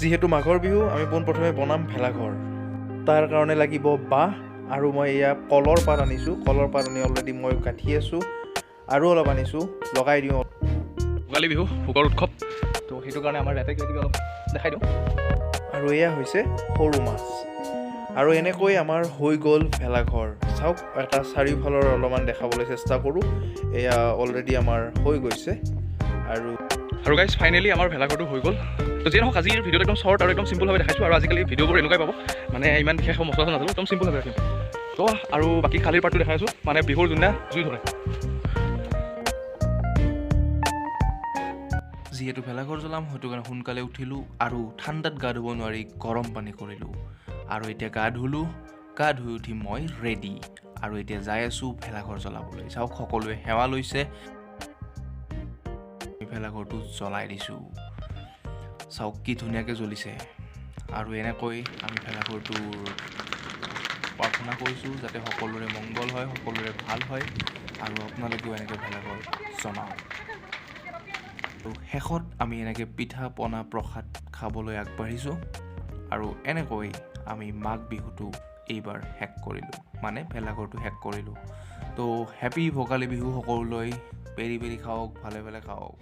যিহেতু মাঘৰ বিহু আমি পোনপ্ৰথমে বনাম ভেলাঘৰ। তাৰ কাৰণে লাগিব বাঁহ আৰু মই এয়া কলৰ পাত আনিছোঁ। কলৰ পাত আনি অলৰেডি মই কাটি আছোঁ আৰু অলপ আনিছোঁ, লগাই দিওঁ। ভোগালী বিহু ভোগৰ উৎসৱ, তো সেইটো কাৰণে আমাৰ ইয়াতে কিবা কিবি অলপ দেখাই দিওঁ। আৰু এয়া হৈছে সৰু মাছ। আৰু এনেকৈ আমাৰ হৈ গ'ল ভেলাঘৰ। চাওক, এটা চাৰিওফালৰ অলপমান দেখাবলৈ চেষ্টা কৰোঁ। এয়া অলৰেডি আমাৰ হৈ গৈছে। আৰু গাইজ ফাইনেলি আমাৰ ভেলাঘৰটো হৈ গ'ল। তো যিয়ে নহওক আজিৰ ভিডিঅ'টো একদম শ্বৰ্ট আৰু একদম চিম্পুলভাৱে দেখাইছোঁ। আৰু আজিকালি ভিডিঅ'বোৰ এনেকুৱাই পাব, মানে ইমান বিশেষ মছলা নাজানো, একদম চিম্পুলভাৱে ৰাখিম। তো আৰু বাকী খালীৰ পাৰ্টটো দেখাইছোঁ, মানে বিহুৰ যোনদিনা জুই ধৰে। যিহেতু ভেলাঘৰ জ্বলাম সেইটো কাৰণে সোনকালে উঠিলোঁ আৰু ঠাণ্ডাত গা ধুব নোৱাৰি গৰম পানী কৰিলোঁ। আৰু এতিয়া গা ধুলোঁ, গা ধুই উঠি মই ৰেডি। আৰু এতিয়া যাই আছোঁ ভেলাঘৰ জ্বলাবলৈ। চাওক, সকলোৱে সেৱা লৈছে। ভেলাঘৰটো জ্বলাই দিছোঁ। চাওক কি ধুনীয়াকৈ জ্বলিছে। আৰু এনেকৈ আমি ভেলাঘৰটোৰ প্ৰাৰ্থনা কৰিছোঁ যাতে সকলোৰে মংগল হয়, সকলোৰে ভাল হয়। আৰু আপোনালোকেও এনেকৈ ভেলাঘৰ জ্বলাওক। আৰু শেষত আমি এনেকৈ পিঠা পনা প্ৰসাদ খাবলৈ আগবাঢ়িছোঁ। আৰু এনেকৈ আমি মাঘ বিহুটো এইবাৰ শেষ কৰিলোঁ, মানে ভেলাঘৰটো শেষ কৰিলোঁ। তো হেপী ভোগালী বিহু সকলোলৈ। পেৰি পেৰি খাওক, ভালে ভালে খাওক।